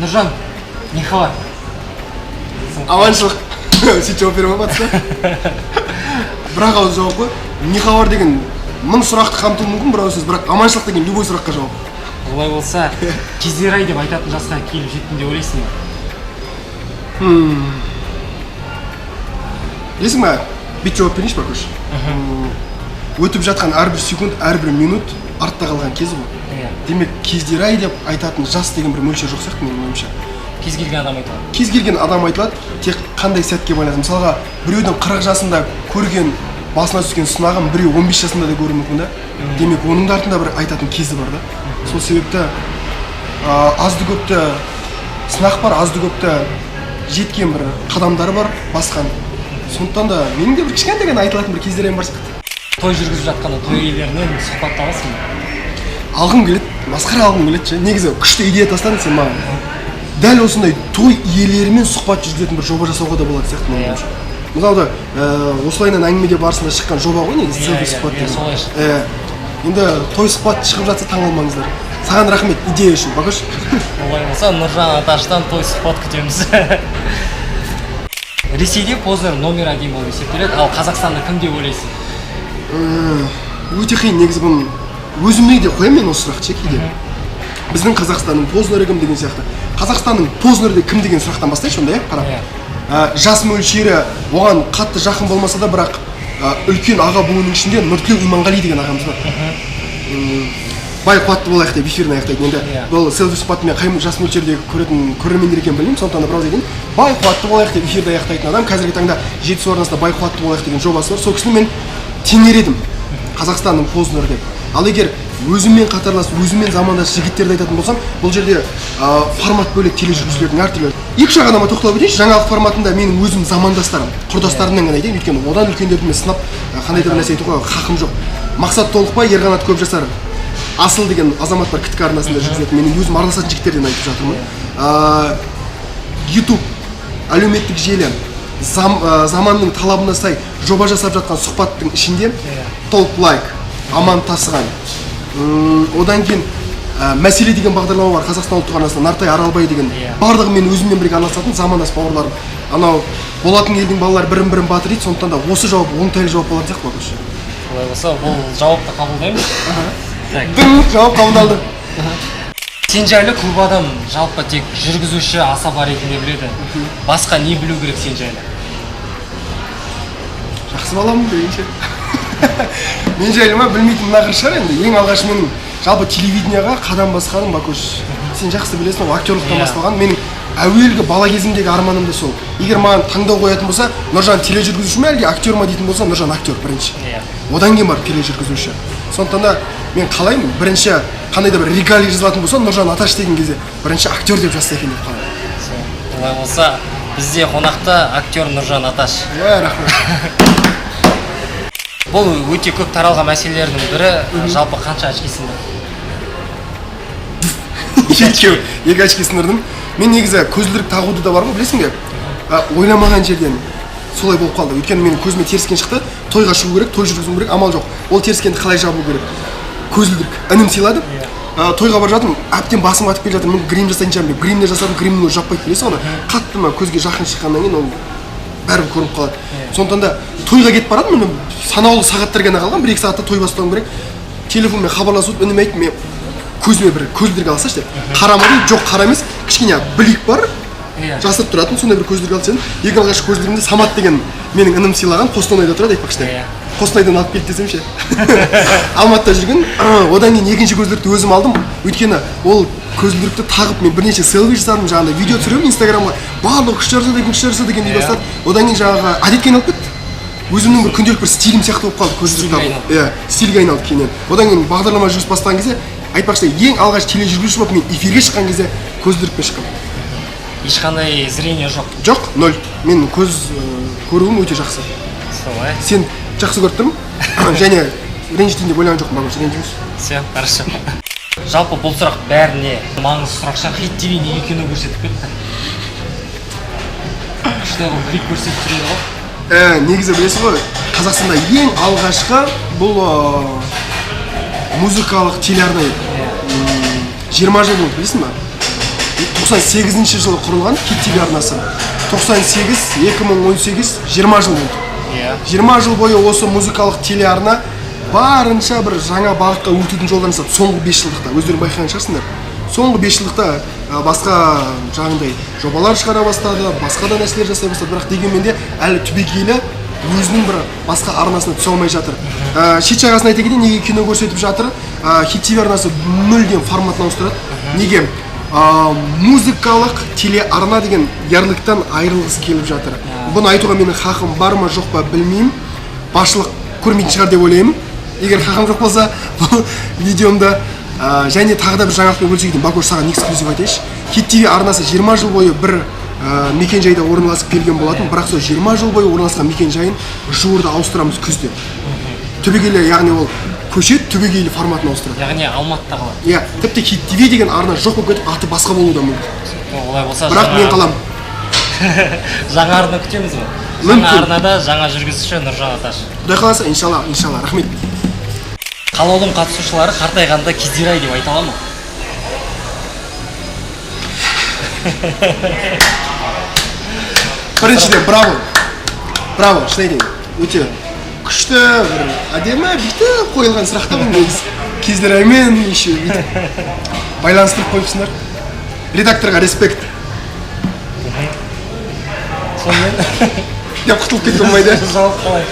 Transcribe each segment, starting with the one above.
Нұржан, не хабар? Аманшылық. Сен жауап бере алмайсың. Бірақ ауыз жауап қой. Не хабар деген мың сұрақты қамтуы мүмкін, бірақ аманшылық деген любой сұраққа жауап. Олай болса, кездер-ай деп айтатын жасқа келіп жеттім деп ойлайсың ба? Білесің ба, бет жауап берейінші ба көш? Өтіп жатқан әрбір секунд, әрбір минут артта қалған кезі ғой. Демек, кездер-ай деп айтатын жас деген бір мөлшер жоқ сияқты менің ойымша. Кез келген адам айтылады. Кез келген адам айтылады, тек қандай сәтке байланысты. Мысалға, біреудің 40 жасында көрген, басына түскен сынағын біреу 15 жасында да көруі мүмкін да. Демек, оның да артында бір айтатын кезі бар да. Сол себепті азды-көпті сынақ бар, азды-көпті жеткен бір қадамдары бар, басқан. Сондықтан да менің де бір кішкентай ғана айтылатын бір кездерім бар сияқты. Той жүргізіп жатқанда той иелерінен сұхбатталасың ба? Алғым келеді, масқара алғым келеді. Негізі күшті идея тастадың сен маған. Дәл осындай той иелерімен сұхбат жүргізетін бір жоба жасауға да болады сияқты менің ойымша. Мысалы, осылайынан әңгімеде барысында шыққан жоба ғой негізі селфи сұхбат деген. Енді той сұхбат шығып жатса таң қалмаңыздар. Саған рахмет идея үшін, бақыш. Олай болса, Нұржан Аташтан той сұхбат күтеміз. Ресейде Познер номер 1 болып есептеледі, ал Қазақстанда кім деп ойлайсың? Өте қиын, негізі бұны өзіме де қоямын мен осы сұрақты кейде. Біздің Қазақстанның Познері кім деген сияқты. Қазақстанның Познерде кім деген сұрақтан бастайыншы онда, қарап. Жас мөлшері оған қатты жақын болмаса да, бірақ үлкен аға буынның ішінде Нұртілеу Иманғали деген ағамыз бар. Бай қуатты болайық деп эфирін аяқтайды. Енді бұл селфи сұхбатымен қай жас мөлшердегі көретін көрермендер екенін білмеймін, сондықтан да біраз екен. Бай қуатты болайық деп эфирді аяқтайтын адам қазіргі таңда жетісу арнасында бай қуатты болайық деген жобасы бар. Сол кісіні мен теңер едім Қазақстанның Познері деп. Ал егер өзіммен қатарлас, өзіммен замандас жігіттерді айтатын болсам, бұл жерде формат бөлек тележүргізушілердің әртүрлі. Екі-үш адамға тоқталып өтейінші, жаңалық форматында менің өзім замандастарым, құрдастарымнан ғана айтайын, өйткені одан үлкендерді мен сынап қандай да бір нәрсе айтуға хақым жоқ. Мақсат Толықбай, Ерқанат Көпжасар Асыл деген азамат бар КТК арнасында жүргізетін. Менің өзім араласатын жігіттерден айтып жатырмын. YouTube, әлеуметтік желі, заманның талабына сай жоба жасап жатқан сұхбаттың ішінде Толп лайк, Аман Тасыған, одан кейін мәселе деген бағдарлама бар Қазақстан ұлттық арнасында, Нартай Аралбай деген барлығы мен өзіммен бірге араласатын замандас бауырларым. Анау болатын елдің балалары бірін-бірін батыр дейді, сондықтан да осы жауап оңтайлы жауап болатын сияқты бақыш. Олай болса, бұл жауапты қабылдаймыз. Жауап қабылдалды. Сен жайлы көп адам жалпы тек жүргізуші асаба ретінде біледі. Басқа не білу керек сен жайлы? Жақсы баламын дегенше. Мен жайлы ма білмейтін мына қыр шығар енді. Ең алғаш менің жалпы телевидениеға қадам басқаным Бакуш. Сен жақсы білесің, ол актерлықтан басталған. Менің әуелгі бала кезімдегі арманым да сол. Егер маған таңдау қоятын болса, Нұржан тележүргізуші ме әлде актер ма дейтін болса, Нұржан актер бірінші. Одан кейін барып тележүргізуші. Сондықтан да мен қалаймын, бірінші қандай да бір регалий жазылатын болса, Нұржан Аташ деген кезде бірінші актер деп жазса екен деп қалаймын. Олай болса, бізде қонақта актер Нұржан Аташ. Рахмет. Бұл өте көп таралған мәселелердің бірі, жалпы қанша очки сындырдың? Екі очки сындырдым. Мен негізі көзілдірік тағуды да бар ғой, білесің бе? Ойламаған жерден солай болып қалды. Өйткені менің көзіме теріскен шықты, тойға шығу керек, той жүргізу керек, амал жоқ. Ол теріскенді қалай жабу керек? Көзілдірік. Інім сыйлады. Тойға барып жатырмын, әбден басым атып келе жатыр. Мен грим жасайтын шығармын деп. Гримді жасадым, гримнің өзі жаппайды, білесің оны? Қатты ма көзге жақын шыққаннан кейін ол бәрібір көрініп қалады. Сондықтан да тойға кетіп барадым, мен санаулы сағаттар ғана қалған, 1-2 сағатта той бастауым керек. Телефонмен хабарласып, ініме айтты, мен көзіме бір көзілдірік алсашы деп. Қарамадым, жоқ қара емес, кішкене білек бар. Жасырып тұратын, сондай бір көзілдірік алып едім. Ең алғашқы көзілдірігімде Самат деген менің інім сыйлаған, Қостанайда тұрады, айтпақшы. Қостанайдан алып келді десем ше. Алматыда жүрген, одан кейін екінші көзілдірікті өзім алдым. Өйткені ол көзілдірікті тағып мен бірнеше селфи жасадым, жаңағыдай видео түсіремін Инстаграмға. Барлығы күшті жарса деген дей бастады. Одан кейін жаңағы әдетке айналып кетті. Өзімнің бір күнделік бір стилім сияқты болып қалды көзілдірік тағу. Стильге айналды кейіннен. Одан кейін бағдарлама жүргізіп бастаған кезде, айтпақшы ең алғаш тележүргізуші болып мен эфирге шыққан кезде көзілдірікпен шыққанмын. Ешқандай зрение жоқ? Жоқ, 0. Мен көз көруім өте жақсы. Солай. Сен жақсы көріп тұрмын. Және ренжитін деп ойлаған жоқпын, Бакуш, ренжімейсің. Все, хорошо. Жалпы бұл сұрақ бәріне маңызды сұрақ шығар. Хит ТВ неге кино көрсетіп кетті? Күшті бұл клип көрсетіп жүреді ғой? Негізі білесің ғой, Қазақстанда ең алғашқы бұл музыкалық телеарна еді. 20 жыл болды, білесің ба? 98 жылы құрылған Hit TV арнасы. 98, 2018, 20 жыл болды. 20 жыл бойы осы музыкалық телеарна барынша бір жаңа бағытқа өтудің жолдарын жасады. Соңғы 5 жылдықта өздерің байқаған шығарсыңдар. Соңғы 5 жылдықта басқа жаңағындай жобалар шығара бастады, басқа да нәрселер жасай бастады, бірақ дегенмен де әлі түбегейлі өзінің бір басқа арнасына түсе алмай жатыр. Шет жағасын айта кетейін, неге кино көрсетіп жатыр? Hit TV арнасы мүлдем форматын ауыстырады. Неге? Музыкалық телеарна деген ярлықтан айырылғысы келіп жатыр. Бұны айтуға менің хақым бар ма жоқ па білмеймін. Басшылық көрмейтін шығар деп ойлаймын. Егер хақым жоқ болса, бұл видеомда және тағы да бір жаңалықпен бөлісе кетейін. Бакош, саған эксклюзив айтайыншы. Hit TV арнасы 20 жыл бойы бір мекен-жайда орналасып келген болатын, бірақ сол 20 жыл бойы орналасқан мекен-жайын жуырда ауыстырамыз күзде. Түбегейлі, яғни ол көшет түбегейлі форматын ауыстырады. Яғни Алматыда қалады. Иә, тіпті Hit TV деген арна жоқ болып кетіп, аты басқа болуы да мүмкін. Олай болса, бірақ мен қалам. Жаңа арна күтеміз ғой. Жаңа арнада жаңа жүргізуші Нұржан Аташ. Құдай қаласа, иншалла, рахмет. Қалаудың қатысушылары қартайғанда кездері-ай деп айта ала ма? Біріншіден, браво, шын айтайын. Өте күшті, бір әдемі, бүйтіп қойылған сұрақта бұл негізі. Кездері-аймен еще бүйтіп байланыстырып қойыпсыңдар. Редакторға респект. Сонымен деп құтылып кетіп болмайды. жауап қалай?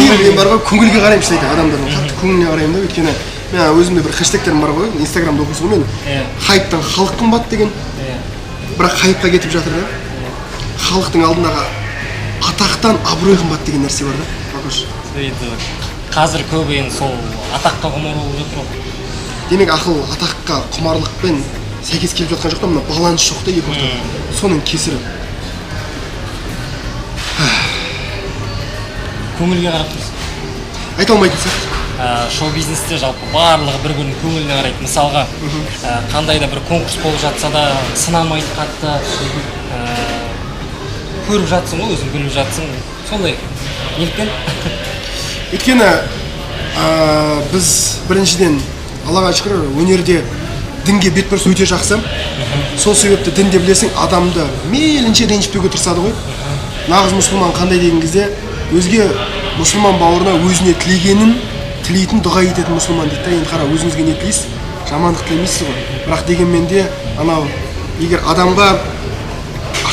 Мен бар ғой, көңілге қараймын шын айтайын, адамдардың қатты көңіліне қараймын да, өйткені мен өзімде бір хэштегтерім бар ғой, инстаграмда оқисың ғой, мен хайптан халық қымбат деген, бірақ хайпқа кетіп жатыр да. Халықтың алдындағы атақтан абырой қымбат деген нәрсе бар да, Бакош. Қазір көбі енді сол атаққа құмар болып жатыр ғой. Демек ақыл атаққа құмарлықпен сәйкес келіп жатқан жоқ та, мына баланс жоқ та екі ортада. Соның кесірі. Көңілге қарап тұрсың. Айта алмайтын сияқты. Шоу-бизнесте жалпы барлығы бір бірінің көңіліне қарайды. Мысалға, қандай да бір конкурс болып жатса да сынамайды қатты. Көріп жатсың ғой, өзің біліп жатсың. Сондай. Неліктен? Өйткені біз біріншіден Аллаға шүкір өнерде дінге бетбұрыс өте жақсы. Сол себепті дінде білесің, адамды мейлінше ренжітпеуге тырысады ғой. Нағыз мұсылман қандай деген кезде өзге мұсылман бауырына өзіне тілегенін тілейтін дұға ететін мұсылман дейді да. Енді қара, өзіңізге не тілейсіз? Жамандық тілемейсіз ғой. Бірақ дегенмен де анау егер адамға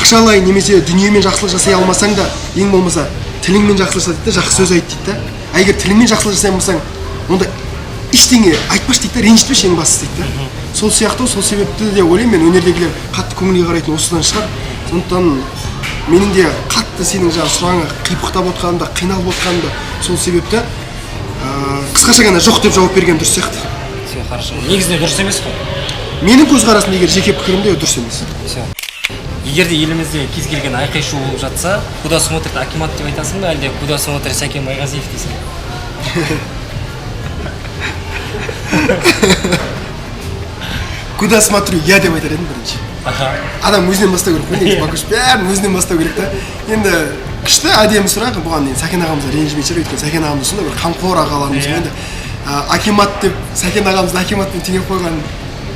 ақшалай немесе дүниемен жақсылық жасай алмасаң да, ең болмаса тіліңмен жақсылық жаса дейді да, жақсы сөз айт дейді да. Егер тіліңмен жақсылық жасай алмасаң, онда ештеңе айтпашы дейді да, ренжітпеші ең бастысы дейді да. Сол сияқты, сол себепті де ойлаймын, мен өнердегілер қатты көңілге қарайтын осыдан шығар. Сондықтан менің де қатты сенің жаңағы сұрағыңа қипықтап отқанымда, қиналып отқанымда сол себепті қысқаша ғана жоқ деп жауап берген дұрыс сияқты. Все, хорошо. Негізінде дұрыс емес қой. Менің көзқарасым егер жеке пікірімде дұрыс емес. Все. Егер де елімізде кез келген айқай шу болып жатса, куда смотрит Акимат деп айтасың ба, әлде куда смотрит Сәкен Майғазиев дейсің бе? Куда смотрю, я деп айтар едім бірінші. Адам өзінен бастау керек қой, негізі Бакош, бәрін өзінен бастау керек та. Енді күшті әдемі сұрақ, бұған дейін Сәкен ағамызға ренжімей жүр, өйткені Сәкен ағамыз сондай бір қамқор ағаларымыз ғой енді. Акимат деп Сәкен ағамызды Акиматпен теңеп қойған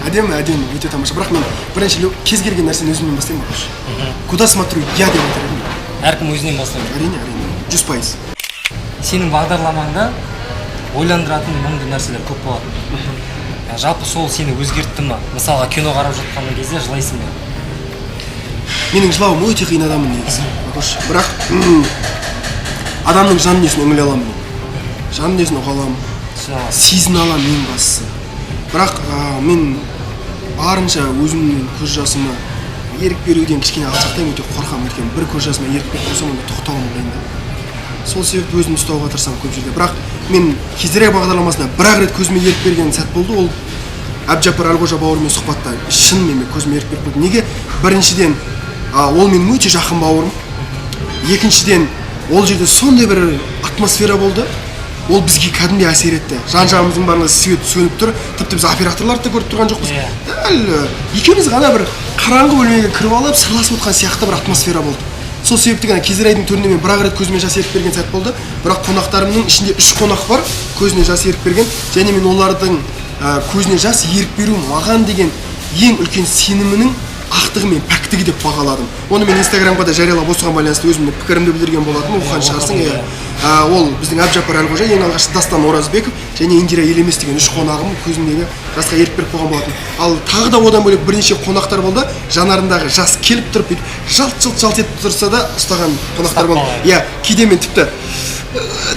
әдемі, өте тамаша. Бірақ мен бірінші кез келген нәрсені өзімнен бастаймын Бакош. Куда смотрю, я деп айтар едім. Әркім өзінен бастау керек. Әрине, 100%. Сенің бағдарламаңда ойландыратын мұңды нәрселер көп болады. Жалпы сол сені өзгертті ма? Мысалға кино қарап жатқан кезде жылайсың ба? Менің жылауым өте қиын адаммын негізі. Бірақ адамның жан дүниесін үңіле аламын мен. Жан дүниесін ұға аламын, сезіне аламын ең бастысы. Бірақ мен барынша өзімнің көз жасыма ерік беруден кішкене алшақтаймын, өте қорқамын. Өйткені бір көз жасыма ерік беріп қойсам, онда тоқтауым қиын да. Сол себепті өзімді ұстауға тырысамын көп жерде. Бірақ мен кездері бағдарламасында бір-ақ рет көзіме ерік берген сәт болды, ол Әбдіжаппар Әлқожа бауырыммен сұхбатта шынымен көзіме ерік беріп қойды. Неге? Біріншіден, ол менің өте жақын бауырым. Екіншіден, ол жерде сондай бір атмосфера болды, ол бізге кәдімгідей әсер етті. Жан-жағымыздың барлығы свет сөніп тұр, тіпті біз операторларды да көріп тұрған жоқпыз. Дәл екеуміз ғана бір қараңғы бөлмеге кіріп алып, сырласып отқан сияқты бір атмосфера болды. сол себепті ғана Кезерайдың төрінде мен бір-ақ рет көзіме жас еріп берген сәт болды. Бірақ қонақтарымның ішінде 3 қонақ бар, көзіне жас еріп берген, және мен олардың көзіне жас еріп беру маған деген ең үлкен сенімінің ақтығы мен пәктігі деп бағаладым. Оны мен Инстаграмға да жариялап осыған байланысты өзімнің пікірімді білдірген болатынмын. Оқыған шығарсың. Ол біздің Әбжаппар Әлқожа, ең алғаш Дастан Оразбеков және Индира Елемес деген 3 қонағым көзімдегі жасқа еріп беріп қойған болатын. Ал тағы да одан бөлек бірнеше қонақтар болды. Жанарындағы жас келіп тұрып жалт етіп тұрса да ұстаған қонақтар болды. Иә, кейде мен тіпті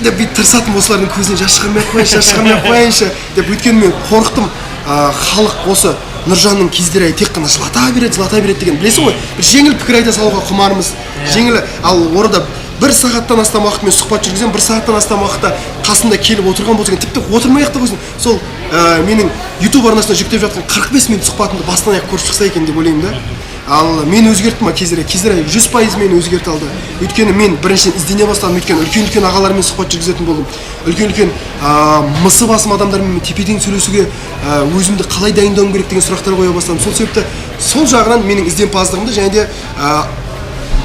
деп тырысатым осылардың көзіне жас шығармай қойыншы деп, өйткені мен қорықтым. Халық осы Нұржанның Кезерайы тек қана жылата береді деген, білесің ғой, бір жеңіл пікір айта салуға құмарымыз. Жеңіл, ал орда 1 сағаттан астам уақыт мен сұхбат жүргіземін, 1 сағаттан астам уақытта қасында келіп отырған болса, тіпті отырмай-ақ та қойсын. Сол менің YouTube арнасына жүктеп жатқан 45 минут сұхбатымды бастан аяқ көріп шықса екен деп ойлаймын да. Ал мен өзгерттім ма Кезерай 100% мені өзгерте алды. Өйткені мен біріншіден іздене бастадым, өйткені үлкен ағалармен сұхбат жүргізетін болдым. Үлкен мысы басым адамдармен тепеден сөйлесуге өзімді қалай дайындауым керек деген сұрақтар қоя бастадым. Сол себепті сол жағынан менің ізденімпаздығымды және де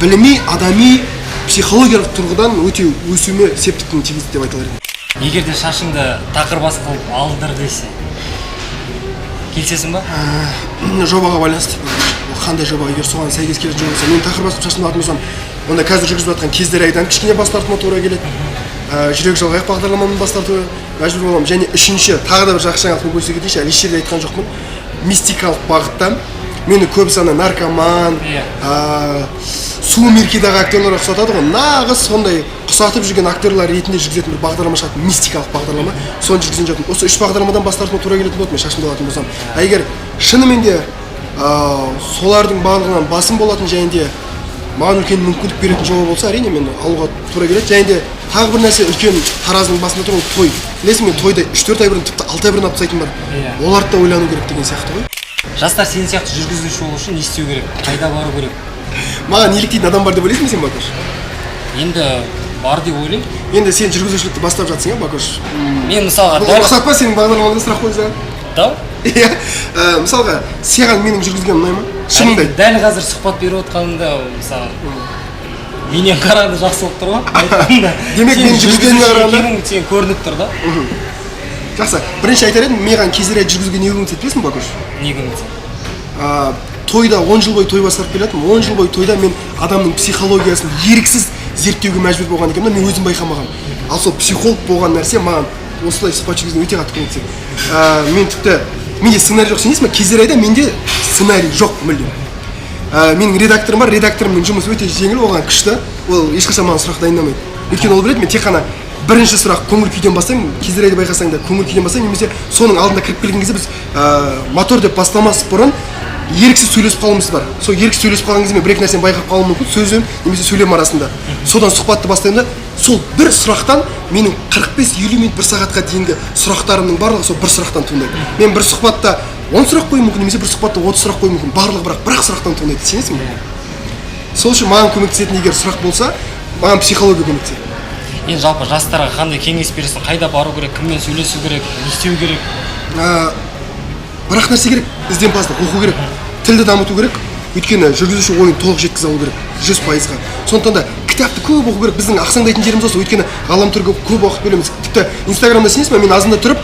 біліми, адами, психологиялық тұрғыдан өте өсуіме септігін тигізді деп айтылар едім. Егер де шашыңды тақырбас қылып алдыр десе, келсесің ба? Жобаға байланысты. Қандай жоба, егер соған сәйкес келетін жоба болса, мен тақырбасып шашымды алатын болсам, онда қазір жүргізіп жатқан Кезерайдан кішкене бас тартуыма тура келеді. Жүрек жалғайық бағдарламамды бас тартуға мәжбүр боламын. Және үшінші, тағы да бір жақсы жаңалықпен бөлісе кетейінші, әлі еш жерде айтқан жоқпын. Мистикалық бағытта мені көбісі наркоман, су меркедағы актерлар ұқсатады ғой, нағыз сондай құсатып жүрген актерлар ретінде жүргізетін бір бағдарлама шығады, мистикалық бағдарлама. Соны жүргізген жоқпын. Осы 3 бағдарламадан бас тартуыма тура келетін болды, мен шашымды алатын болсам. Егер шынымен де солардың барлығынан басым болатын және де маған үлкен мүмкіндік беретін жоба болса, әрине мен алуға тура келеді. Және де тағы бір нәрсе, үлкен таразының басында тұр, ол той. Білесің, мен тойда 3-4 ай бұрын, тіпті 6 ай бұрын тастайтын бар. Оларды да ойлану керек деген сияқты ғой. Жастар сен сияқты жүргізуші болу үшін не істеу керек? Қайда бару керек? Маған еліктейтін адам бар деп ойлайсың сен, Бакош? Енді бар деп ойлаймын. Енді сен жүргізушілікті бастап жатсың, Бакош? Мен мысалға ұқсат па сенің бағдарламаңда сұрақ қойса? Да? Иә. Мысалға, саған менің жүргізгенім ұнай ма? Шыныңды айт. Дәл қазір сұхбат беріп отқанымда, мысалы, менен қарағанда жақсы болып тұр ғой. Демек мен жүргізгеніне қарағанда сен көрініп тұр да. Жақсы. Бірінші айтар едім, маған Кезерай жүргізуге не көмектеседі білесің, Бакош? Не көмектеседі? Тойда 10 жыл бойы той басқарып келатырмын. 10 жыл бойы тойда мен адамның психологиясын еріксіз зерттеуге мәжбүр болған екенмін, мен өзім байқамаған. Ал сол психолог болған нәрсе маған осылай сұхбат жүргізуге өте қатты көмектеседі. Мен тіпті менде сценарий жоқ, сенесің бе? Кезерайда менде сценарий жоқ мүлдем. Менің редакторым бар, редакторымның жұмысы өте жеңіл, оған күшті. Ол ешқашан маған сұрақ дайындамайды. Өйткені ол біледі, мен тек қана бірінші сұрақ көңіл күйден бастаймын. Кезерайды байқасаң да көңіл күйден бастаймын, немесе соның алдында кіріп келген кезде біз мотор деп бастамас бұрын еріксіз сөйлесіп қалуымыз бар. Сол еріксіз сөйлесіп қалған кезде мен бір-екі нәрсені байқап қалуым мүмкін, сөзім немесе сөйлем арасында. Содан сұхбатты бастаймын да, сол бір сұрақтан менің 45-50 минут 1 сағатқа дейінгі сұрақтарымның барлығы сол бір сұрақтан туындайды. Мен бір сұхбатта 10 сұрақ қоюым мүмкін, немесе бір сұхбатта 30 сұрақ қоюым мүмкін, барлығы бірақ сұрақтан туындайды, сенесің бе? Сол үшін маған көмектесетін егер сұрақ болса, маған психология көмектеседі. Енді жалпы жастарға қандай кеңес бересің? Қайда бару керек? Кіммен сөйлесу керек? Не істеу керек? Бірақ нәрсе керек, ізденімпаздық, оқу керек, тілді дамыту керек. Өйткені жүргізуші ойын толық жеткізе алу керек, 100%-ға. Сондықтан да кітапты көп оқу керек. Біздің ақсаңдайтын жеріміз осы, өйткені ғаламторға көп уақыт бөлеміз. Тіпті Инстаграмда сенесің бе, мен азында тұрып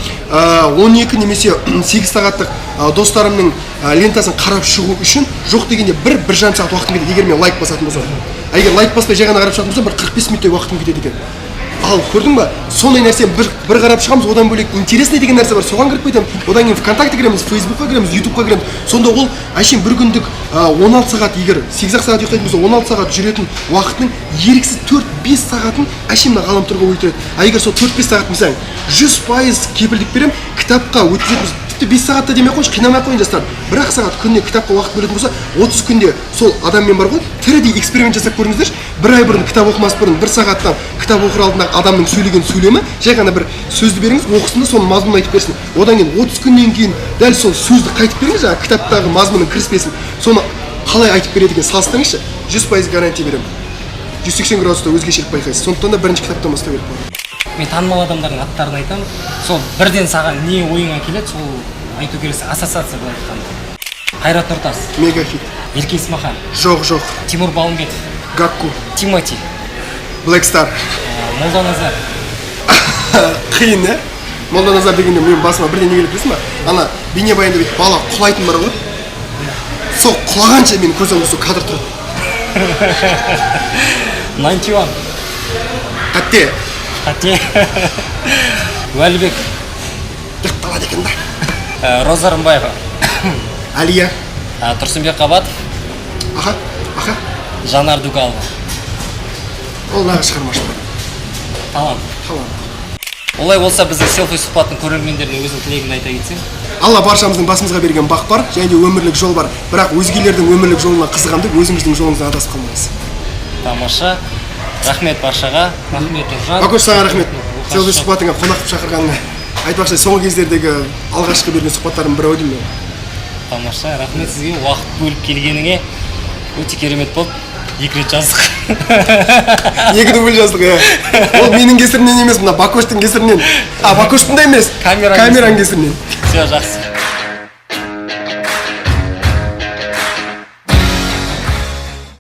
12 немесе 8 сағаттық достарымның лентасын қарап шығу үшін жоқ дегенде бір жарым сағат уақытым кетеді, егер мен лайк басатын болсам. Егер лайк баспай жай ғана қарап шығатын болсам, бір 45 минуттай уақытым кетеді екен. Ал көрдің ба? Сондай нәрсе бір қарап шығамыз, одан бөлек интересный деген нәрсе бар, соған кіріп кетемін. Одан кейін ВКонтакте кіреміз, Фейсбукқа кіреміз, Ютубқа кіреміз. Сонда ол әшейін бір күндік 16 сағат, егер 8 сағат ұйықтайтын болса, 16 сағат жүретін уақытының еріксіз 4-5 сағатын әшейін мына ғаламторға өлтіреді. Егер сол 4-5 сағат мысалы 100% кепілдік беремін, кітапқа өткізетін 5 сағатта демей қойшы, қинамай қойын жастар. 1 сағат күніне кітапқа уақыт бөлетін болса, 30 күнде сол адаммен бар ғой, тірідей эксперимент жасап көріңіздерші. 1 ай бұрын кітап оқымас бұрын 1 сағаттан кітап оқыр алдындағы адамның сөйлеген сөйлемі, жай ғана бір сөзді беріңіз, оқысын да соның мазмұнын айтып берсін. Одан кейін 30 күннен кейін дәл сол сөзді қайтып беріңіз, жаңағы кітаптағы мазмұнның кіріспесін. Соны қалай айтып береді екен салыстырыңызшы, 100% гарантия беремін. 180 градуста өзгешелік байқайсыз. Сондықтан да бірінші кітаптан бастау керек болады. Мен танымал адамдардың аттарын айтамын. Сол бірден саған не ойыңа келеді, сол айту керексің, ассоциация былай айтқанда. Қайрат Нұртас. Мегахит. Ерке Есмахан. Жоқ. Тимур Балымбетов. Гакку. Тимати. Black Star. Молданазар. Қиын, иә? Молданазар дегенде менің басыма бірден не келеді білесің ба? Ана бейнебаянда бүйтіп бала құлайтын бар ғой. Сол құлағанша менің көзімде сол кадр тұрады. 91. Қате. Қате. Уәлібек. Ұйықталады екен да. Роза Рымбаева. Алия. Тұрсынбек Қабатов. Аха. Жанар Дугалова. Ол нағыз шығармашылық. Талант. Олай болса біздің селфи сұхбаттың көрермендеріне өзің тілегін айта кетсең. Алла баршамыздың басымызға берген бақ бар, және де өмірлік жол бар. Бірақ өзгелердің өмірлік жолына қызығамын деп өзіңіздің жолыңыздан адасып қалмаңыз. Тамаша. Рахмет баршаға. Рахмет Нұржан. Бакош, саған рахмет. Селфи сұхбатыңа қонақ қылып шақырғаныңа. Айтпақшы, соңғы кездердегі алғашқы берген сұхбаттарым бір ау деймін. Тамаша, рахмет сізге уақыт бөліп келгеніңе. Өте керемет болды. 2 рет жаздық. 2 дубль жаздық, иә. Ол менің кесірімнен емес, мына Бакоштың кесірінен. Бакоштың да емес. Камераның кесірінен. Все, жақсы.